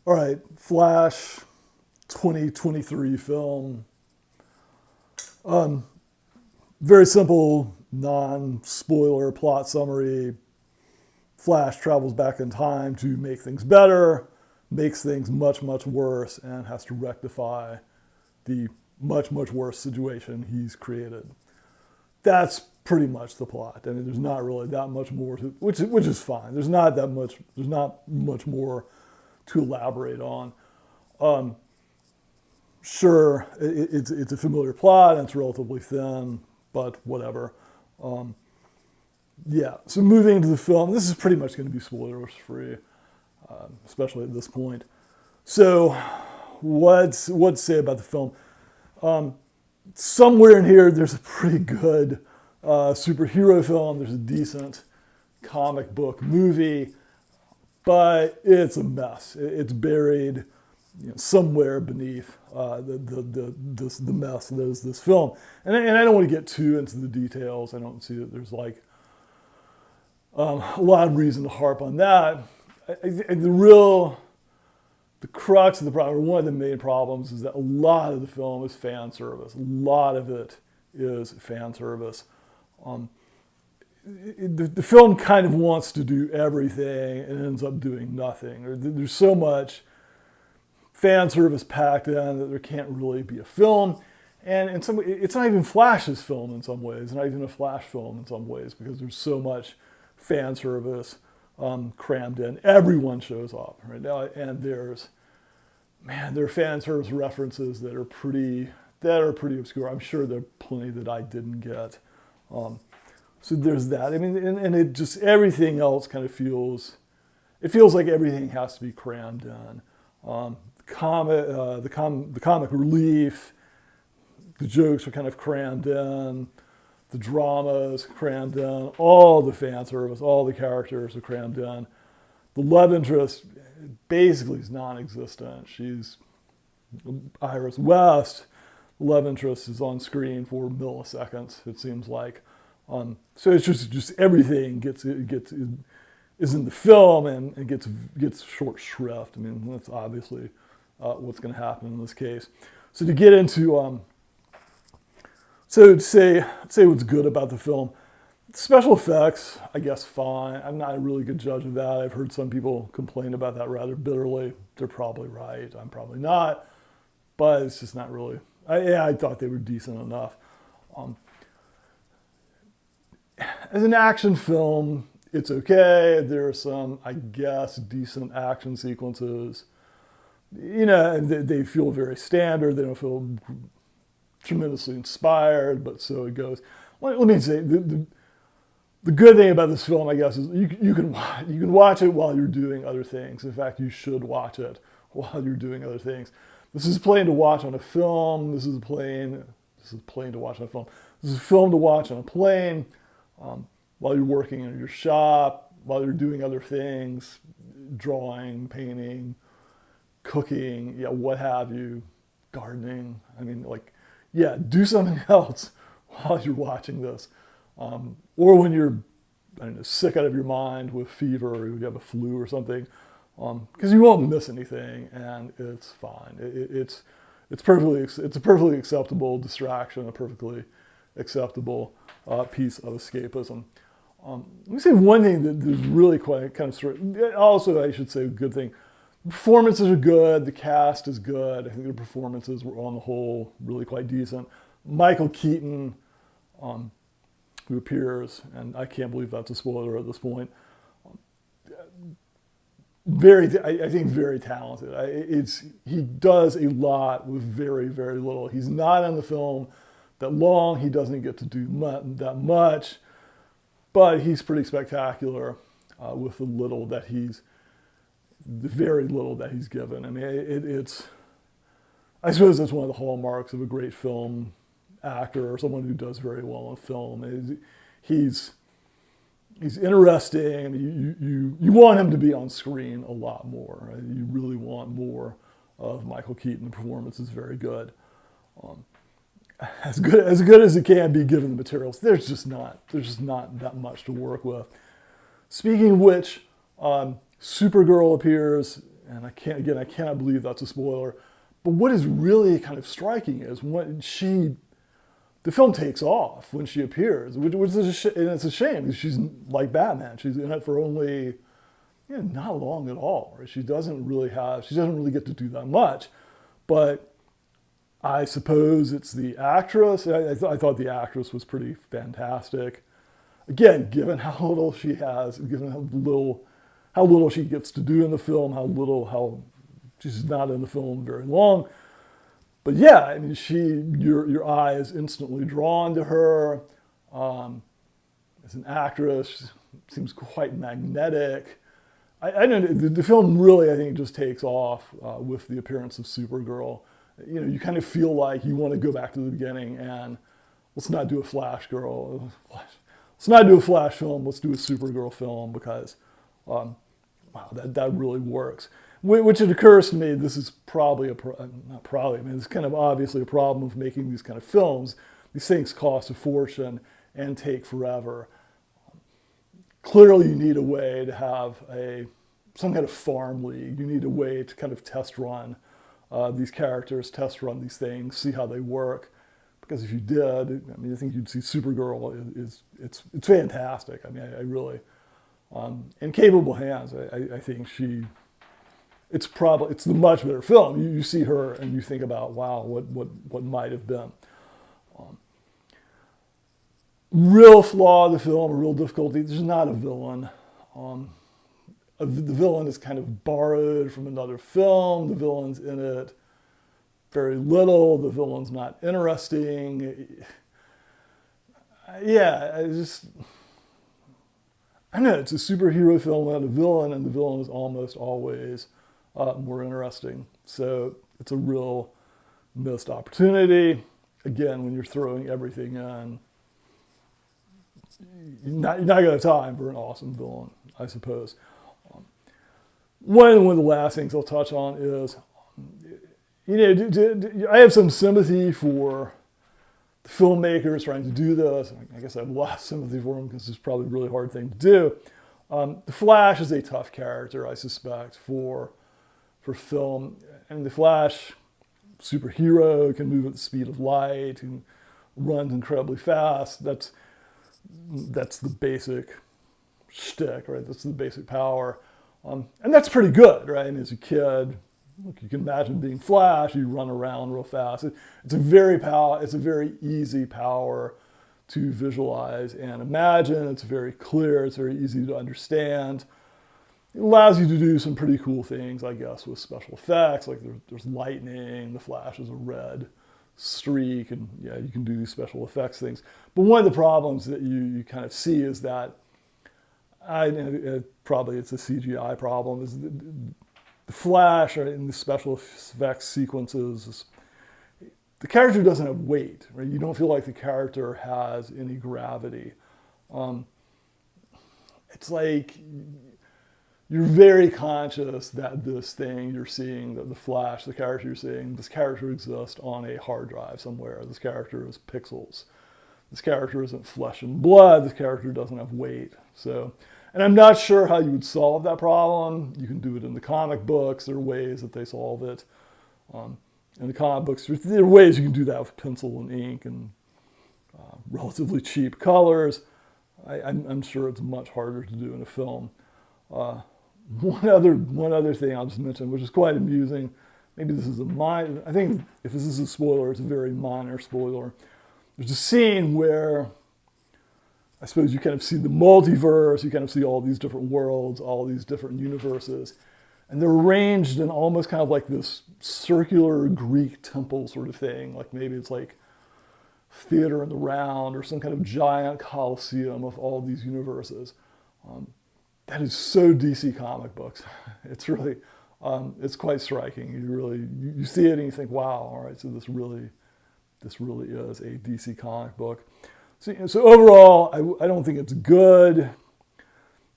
All right, Flash 2023 film. Very simple, non-spoiler plot summary. Flash travels back in time to make things better, makes things much, much worse, and has to rectify the much, much worse situation he's created. That's pretty much the plot. I mean, there's not really that much more to, which is fine. There's not much more to elaborate on. Sure, it's a familiar plot and it's relatively thin, but whatever. Yeah, so moving into the film, this is pretty much going to be spoilers free, especially at this point. So, what to say about the film? Somewhere in here, there's a pretty good superhero film. There's a decent comic book movie, but it's a mess. It's buried, somewhere beneath the mess that is this film. And I don't want to get too into the details. I don't see that there's like a lot of reason to harp on that. The crux of the problem, one of the main problems, is that a lot of the film is fan service. A lot of it is fan service. The film kind of wants to do everything and ends up doing nothing. There's so much fan service packed in that there can't really be a film. And in some way, it's not even Flash's film in some ways. It's not even a Flash film in some ways because there's so much fan service crammed in. Everyone shows up right now, and there are fan service references that are pretty obscure. I'm sure there are plenty that I didn't get. So there's that. I mean, and it just, everything else kind of feels like everything has to be crammed in. The comic relief, the jokes are kind of crammed in, the drama is crammed in, all the fan service, all the characters are crammed in. The love interest basically is non-existent. She's Iris West. The love interest is on screen for milliseconds, it seems like. So it's just everything is in the film and gets short shrift. I mean, that's obviously what's going to happen in this case. So to get into to say what's good about the film, special effects, I guess fine. I'm not a really good judge of that. I've heard some people complain about that rather bitterly. They're probably right. I'm probably not, but it's just not really. I thought they were decent enough. As an action film, it's okay. There are some, I guess, decent action sequences. They feel very standard. They don't feel tremendously inspired, but so it goes. Let me say, the good thing about this film, I guess, is you can watch it while you're doing other things. In fact, you should watch it while you're doing other things. This is playing to watch on a film. This is playing to watch on a film. This is a film to watch on a plane. While you're working in your shop, while you're doing other things, drawing, painting, cooking, what have you, gardening. I mean, do something else while you're watching this. Or when you're, sick out of your mind with fever or you have a flu or something, because you won't miss anything and it's fine. It's a perfectly acceptable distraction, a perfectly acceptable piece of escapism. Let me say one thing that is really quite kind of also, I should say, a good thing. The performances are good. The cast is good. I think the performances were on the whole really quite decent. Michael Keaton, who appears, and I can't believe that's a spoiler at this point. I think very talented. He does a lot with very, very little. He's not in the film that long. He doesn't get to do that much, but he's pretty spectacular with the very little that he's given. I mean, I suppose that's one of the hallmarks of a great film actor or someone who does very well in film. He's interesting. I mean, you want him to be on screen a lot more. Right? You really want more of Michael Keaton. The performance is very good. As good as it can be given the materials. There's just not that much to work with. Speaking of which, Supergirl appears and I cannot believe that's a spoiler. But what is really kind of striking is when the film takes off when she appears, which is and it's a shame because she's like Batman. She's in it for only not long at all. Right? She doesn't really get to do that much. But I suppose it's the actress. I thought the actress was pretty fantastic. Again, given how little she has, given how little she gets to do in the film, how she's not in the film very long. But yeah, I mean, your eye is instantly drawn to her. As an actress, seems quite magnetic. I don't know, the film really, I think, just takes off with the appearance of Supergirl. You kind of feel like you want to go back to the beginning and let's not do a Flash girl. Let's not do a Flash film. Let's do a Supergirl film because, wow, that really works. Which it occurs to me, this is probably it's kind of obviously a problem of making these kind of films. These things cost a fortune and take forever. Clearly, you need a way to have some kind of farm league. You need a way to kind of test run these characters, test run these things, see how they work. Because if you did, I think you'd see Supergirl it's fantastic. I really, in capable hands, I think it's the much better film. You see her and you think about, wow, what might have been. Real flaw of the film, a real difficulty, there's not a villain. The villain is kind of borrowed from another film. The villain's in it very little. The villain's not interesting. Yeah, I don't know, it's a superhero film without a villain, and the villain is almost always more interesting. So it's a real missed opportunity. Again, when you're throwing everything in, you're not going to have time for an awesome villain, I suppose. One of the last things I'll touch on is, I have some sympathy for the filmmakers trying to do this. I guess I have less sympathy for them because it's probably a really hard thing to do. The Flash is a tough character, I suspect, for film. And the Flash, superhero, can move at the speed of light, and runs incredibly fast. That's the basic shtick, right? That's the basic power. And that's pretty good, right? And as a kid, look, you can imagine being Flash, you run around real fast. It's a very easy power to visualize and imagine. It's very clear, it's very easy to understand. It allows you to do some pretty cool things, I guess, with special effects, like there's lightning, the Flash is a red streak, and yeah, you can do these special effects things. But one of the problems that you kind of see is that, probably it's a CGI problem, is the Flash in the special effects sequences, the character doesn't have weight, right? You don't feel like the character has any gravity. It's like you're very conscious that this thing you're seeing, that the Flash, the character you're seeing, this character exists on a hard drive somewhere. This character is pixels. This character isn't flesh and blood. This character doesn't have weight. So, and I'm not sure how you would solve that problem. You can do it in the comic books. There are ways that they solve it. In the comic books, there are ways you can do that with pencil and ink and relatively cheap colors. I'm sure it's much harder to do in a film. One other thing I'll just mention, which is quite amusing. Maybe this is I think if this is a spoiler, it's a very minor spoiler. There's a scene where I suppose you kind of see the multiverse, you kind of see all these different worlds, all these different universes, and they're arranged in almost kind of like this circular Greek temple sort of thing. Like maybe it's like theater in the round or some kind of giant coliseum of all these universes. That is so DC comic books. It's really, it's quite striking. You see it and you think, wow, all right, so this really is a DC comic book. So overall, I don't think it's good.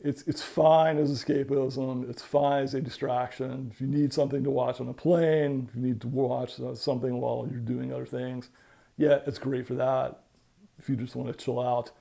It's fine as escapism. It's fine as a distraction. If you need something to watch on a plane, if you need to watch something while you're doing other things, yeah, it's great for that. If you just want to chill out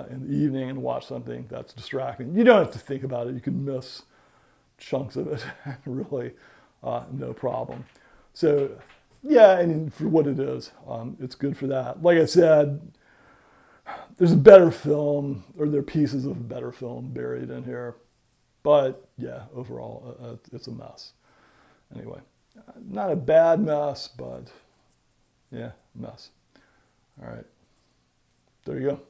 in the evening and watch something that's distracting, you don't have to think about it. You can miss chunks of it, really no problem. So yeah, and for what it is, it's good for that. Like I said, there's a better film, or there are pieces of a better film buried in here. But yeah, overall, it's a mess. Anyway, not a bad mess, but yeah, mess. All right, there you go.